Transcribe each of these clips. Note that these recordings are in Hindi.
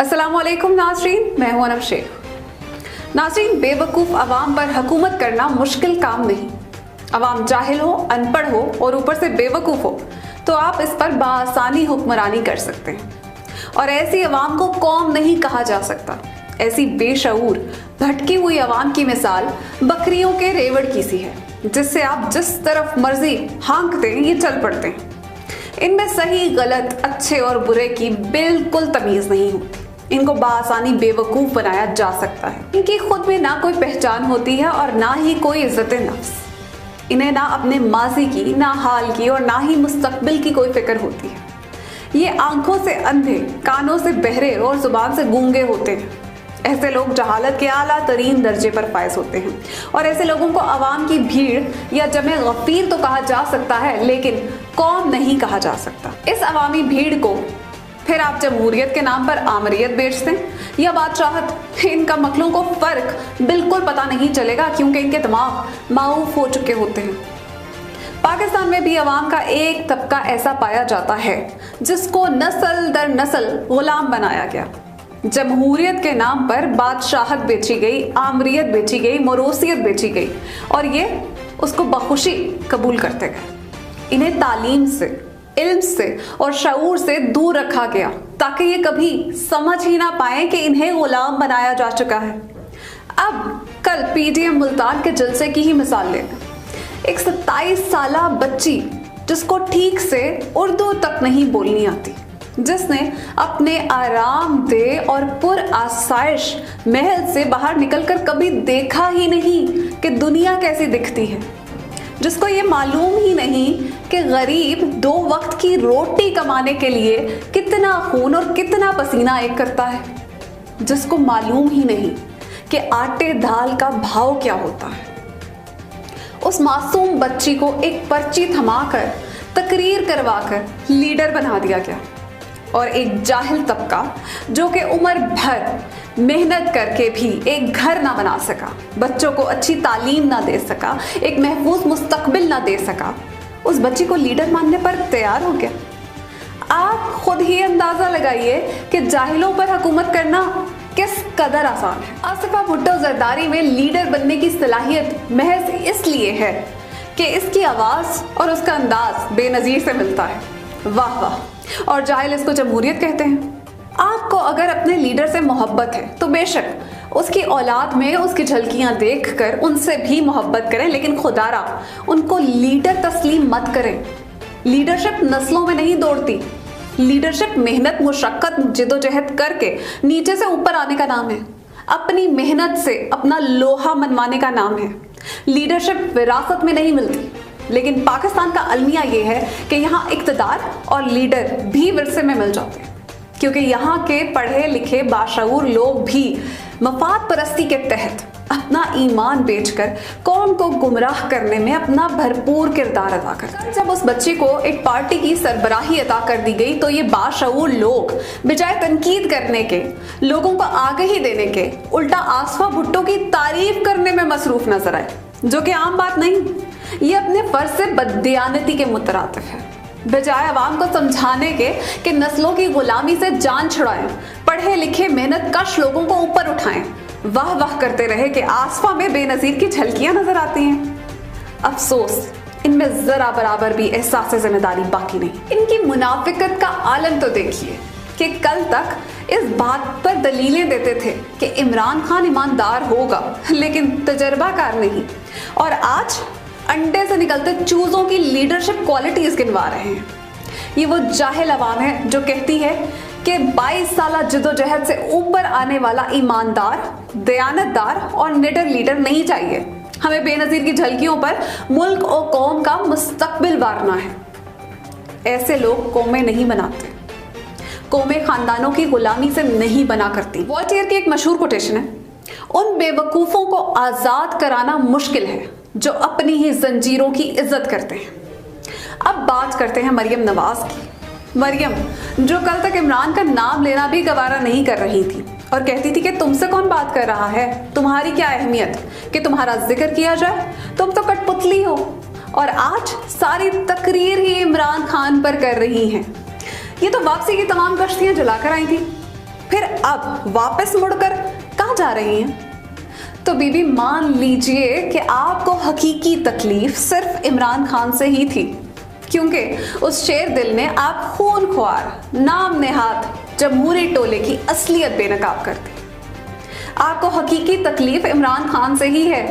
अस्सलामुअलैकुम नाज़रीन, मैं हूं अनम शेख। नाज़रीन, बेवकूफ़ अवाम पर हुकूमत करना मुश्किल काम नहीं। अवाम जाहिल हो, अनपढ़ हो और ऊपर से बेवकूफ़ हो तो आप इस पर बासानी हुक्मरानी कर सकते हैं। और ऐसी अवाम को कौम नहीं कहा जा सकता। ऐसी बेशऊर भटकी हुई अवाम की मिसाल बकरियों के रेवड़ की सी है, जिससे आप जिस तरफ मर्जी हाँकते हैं ये चल पड़ते हैं। इनमें सही गलत, अच्छे और बुरे की बिल्कुल तमीज़ नहीं होती। इनको बासानी बेवकूफ़ बनाया जा सकता है। इनकी खुद में ना कोई पहचान होती है और ना ही कोई इज्जत नफ्स। इन्हें ना अपने माजी की, ना हाल की और ना ही मुस्तकबिल की कोई फिक्र होती है। ये आंखों से अंधे, कानों से बहरे और जुबान से गूंगे होते हैं। ऐसे लोग जहालत के आला तरीन दर्जे पर फायज होते हैं और ऐसे लोगों को अवाम की भीड़ या जमे गफीर तो कहा जा सकता है, लेकिन कौम नहीं कहा जा सकता। इस अवामी भीड़ को फिर आप जमहूरियत के नाम पर आमरियत बेचते हैं या बादशाहत, इनका मखलों को फर्क बिल्कुल पता नहीं चलेगा, क्योंकि इनके दिमाग माऊफ हो चुके होते हैं। पाकिस्तान में भी अवाम का एक तबका ऐसा पाया जाता है जिसको नस्ल दर नस्ल गुलाम बनाया गया। जमहूरियत के नाम पर बादशाहत बेची गई, आमरियत बेची गई, मोरोसियत बेची गई और ये उसको बखुशी कबूल करते गए। इन्हें तालीम से, इल्म से और शऊर से दूर रखा गया ताकि ये कभी समझ ही ना पाए कि इन्हें गुलाम बनाया जा चुका है। अब कल पीटीएम मुल्तान के जलसे की ही मिसाल लें। एक 27 साला बच्ची जिसको ठीक से उर्दू तक नहीं बोलनी आती, जिसने अपने आरामदेह और पुरआसाइश महल से बाहर निकलकर कभी देखा ही नहीं कि दुनिया कैसी दिखती है, जिसको ये मालूम ही नहीं कि गरीब 2 वक्त की रोटी कमाने के लिए कितना खून और कितना पसीना एक करता है, जिसको मालूम ही नहीं कि आटे दाल का भाव क्या होता है। उस मासूम बच्ची को एक पर्ची थमाकर, तकरीर करवाकर लीडर बना दिया गया और एक जाहिल तबका जो कि उम्र भर मेहनत करके भी एक घर ना बना सका, बच्चों को अच्छी तालीम ना दे सका, एक महफूज मुस्तकबिल ना दे सका, उस बच्ची को लीडर मानने पर तैयार हो गया। आप खुद ही अंदाजा लगाइए कि जाहिलों पर हुकूमत करना किस कदर आसान है। आसिफा भुट्टो जरदारी में लीडर बनने की सलाहियत महज इसलिए है कि इसकी आवाज़ और उसका अंदाज बेनज़ीर से मिलता है। वाह वाह। और जाहिल इसको जमहूरियत कहते हैं। आपको अगर अपने लीडर से मोहब्बत है तो बेशक उसकी औलाद में उसकी झलकियां देखकर उनसे भी मोहब्बत करें, लेकिन खुदारा उनको लीडर तस्लीम मत करें। लीडरशिप नस्लों में नहीं दौड़ती। लीडरशिप मेहनत, मुशक्कत, जिदोजहद करके नीचे से ऊपर आने का नाम है। अपनी मेहनत से अपना लोहा मनवाने का नाम है। लीडरशिप विरासत में नहीं मिलती। लेकिन पाकिस्तान का अलमिया ये है कि यहाँ इक़्तिदार और लीडर भी विरसे में मिल जाते हैं, क्योंकि यहाँ के पढ़े लिखे बाशऊर लोग भी मफाद परस्ती के तहत अपना ईमान बेचकर कौम को गुमराह करने में अपना भरपूर किरदार अदा करते हैं। जब उस बच्चे को एक पार्टी की सरबराही अता कर दी गई तो ये बाशऊर लोग बजाय तनकीद करने के, लोगों को आगाही देने के, उल्टा आसिफा भुट्टो की तारीफ करने में मसरूफ नजर आए, जो कि आम बात नहीं। ये अपने फर्ज से बददियानती के मुतरातिफ है। बजाय आवाम को समझाने के कि नस्लों की गुलामी से जान छुड़ाएं, पढ़े लिखे मेहनत कश लोगों को ऊपर उठाएं, वाह वाह करते रहे कि आसफा में बेनजीर की झलकियां नजर आती हैं। अफसोस, इनमें जरा बराबर भी एहसास जिम्मेदारी बाकी नहीं। इनकी मुनाफिकत का आलम तो देखिए कि कल तक इस बात पर दलीलें देते थे कि इमरान खान ईमानदार होगा लेकिन तजर्बाकार नहीं, और आज अंडे से निकलते चूजों की लीडरशिप क्वालिटीज गिनवा रहे हैं। ये वो जाहिल अवाम है जो कहती है कि 22 साल जिदोजहद से ऊपर आने वाला ईमानदार, दयानतदार और निडर लीडर नहीं चाहिए। हमें बेनजीर की झलकियों पर मुल्क और कौम का मुस्तकबिल वारना है। ऐसे लोग कौमें नहीं बनाते। कौमें खानदानों की गुलामी से नहीं बना करती। वॉल्टेयर की एक मशहूर कोटेशन है, उन बेवकूफ़ों को आज़ाद कराना मुश्किल है जो अपनी ही जंजीरों की इज्जत करते हैं। अब बात करते हैं मरियम नवाज की। मरियम जो कल तक इमरान का नाम लेना भी गवारा नहीं कर रही थी और कहती थी कि तुमसे कौन बात कर रहा है, तुम्हारी क्या अहमियत कि तुम्हारा जिक्र किया जाए, तुम तो कठपुतली हो, और आज सारी तकरीर ही इमरान खान पर कर रही हैं। ये तो वापसी की तमाम कश्तियां जलाकर आई थी। फिर अब वापस मुड़कर कहाँ जा रही हैं? तो बीबी मान लीजिए कि आपको हकीकी तकलीफ सिर्फ इमरान खान से ही थी, क्योंकि उस शेर दिल ने आप खूनख्वार नाम नेहाद जमहूरी टोले की असलियत बेनकाब कर दी। आपको हकीकी तकलीफ इमरान खान से ही है,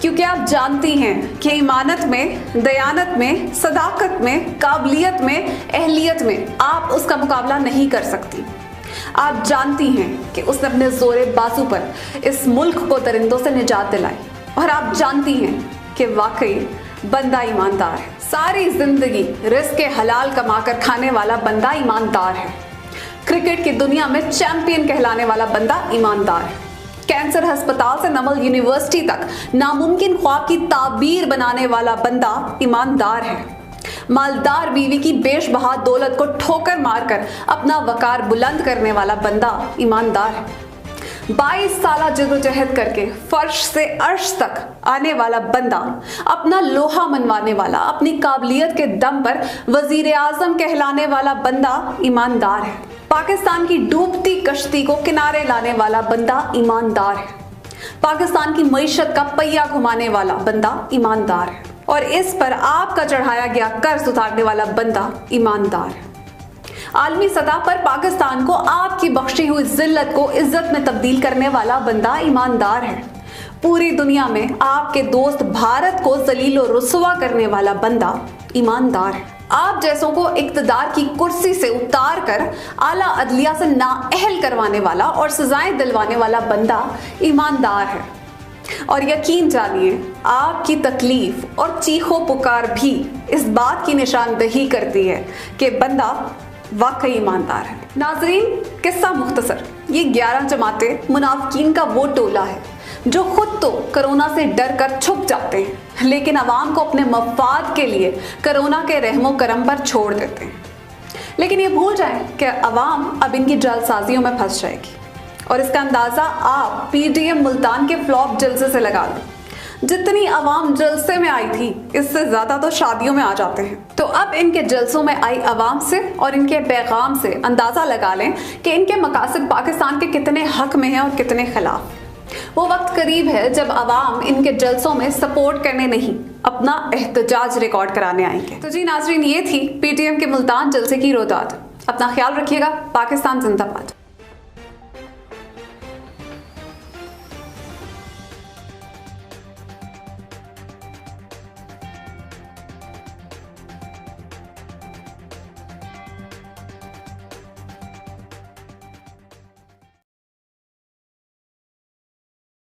क्योंकि आप जानती हैं कि ईमानत में, दयानत में, सदाकत में, काबिलियत में, अहलियत में आप उसका मुकाबला नहीं कर सकती। आप जानती हैं कि उसने अपने जोरे बाजू पर इस मुल्क को दरिंदों से निजात दिलाई, और आप जानती हैं कि वाकई बंदा ईमानदार है। सारी जिंदगी रिस्क हलाल कमाकर खाने वाला बंदा ईमानदार है। क्रिकेट की दुनिया में चैंपियन कहलाने वाला बंदा ईमानदार है। कैंसर अस्पताल से नमल यूनिवर्सिटी तक नामुमकिन ख्वाब की ताबीर बनाने वाला बंदा ईमानदार है। मालदार बीवी की बेशबहा दौलत को ठोकर मारकर अपना वकार बुलंद करने वाला बंदा ईमानदार है। 22 साल जद्दोजहद करके फर्श से अर्श तक आने वाला बंदा, अपना लोहा मनवाने वाला, अपनी काबिलियत के दम पर वजीर आजम कहलाने वाला बंदा ईमानदार है। पाकिस्तान की डूबती कश्ती को किनारे लाने वाला बंदा ईमानदार है। पाकिस्तान की मईशत का पहिया घुमाने वाला बंदा ईमानदार है। और इस पर आपका चढ़ाया गया कर्ज उतारने वाला बंदा ईमानदार है। आलमी सतह पर पाकिस्तान को आपकी बख्शी हुई जिल्लत को इज्जत में तब्दील करने वाला बंदा ईमानदार है। पूरी दुनिया में आपके दोस्त भारत को जलील और रुसवा करने वाला बंदा ईमानदार है। आप जैसों को इक्तदार की कुर्सी से उतार कर आला अदलिया से नाअहल करवाने वाला और सजाएं दिलवाने वाला बंदा ईमानदार है। और यकीन जानिए, आपकी तकलीफ और चीखो पुकार भी इस बात की निशानदही करती है कि बंदा वाकई ईमानदार है। नाजरीन, किस्सा मुख्तसर, ये 11 जमाते मुनाफिकीन का वो टोला है जो खुद तो कोरोना से डर कर छुप जाते हैं, लेकिन अवाम को अपने मफाद के लिए कोरोना के रहमो करम पर छोड़ देते हैं। लेकिन ये भूल जाएं कि अवाम अब इनकी जालसाजियों में फंस जाएगी, और इसका अंदाजा आप पीडीएम मुल्तान के फ्लॉप जलसे से लगा लो। जितनी अवाम जलसे में आई थी, इससे ज्यादा तो शादियों में आ जाते हैं। तो अब इनके जलसों में आई अवाम से और इनके पैगाम से अंदाजा लगा लें कि इनके मकासद पाकिस्तान के कितने हक में हैं और कितने खिलाफ। वो वक्त करीब है जब अवाम इनके जलसों में सपोर्ट करने नहीं, अपना एहतजाज रिकॉर्ड कराने आएंगे। तो जी नाजरीन, ये थी पीटीएम के मुल्तान जलसे की रोदाद। अपना ख्याल रखिएगा। पाकिस्तान जिंदाबाद।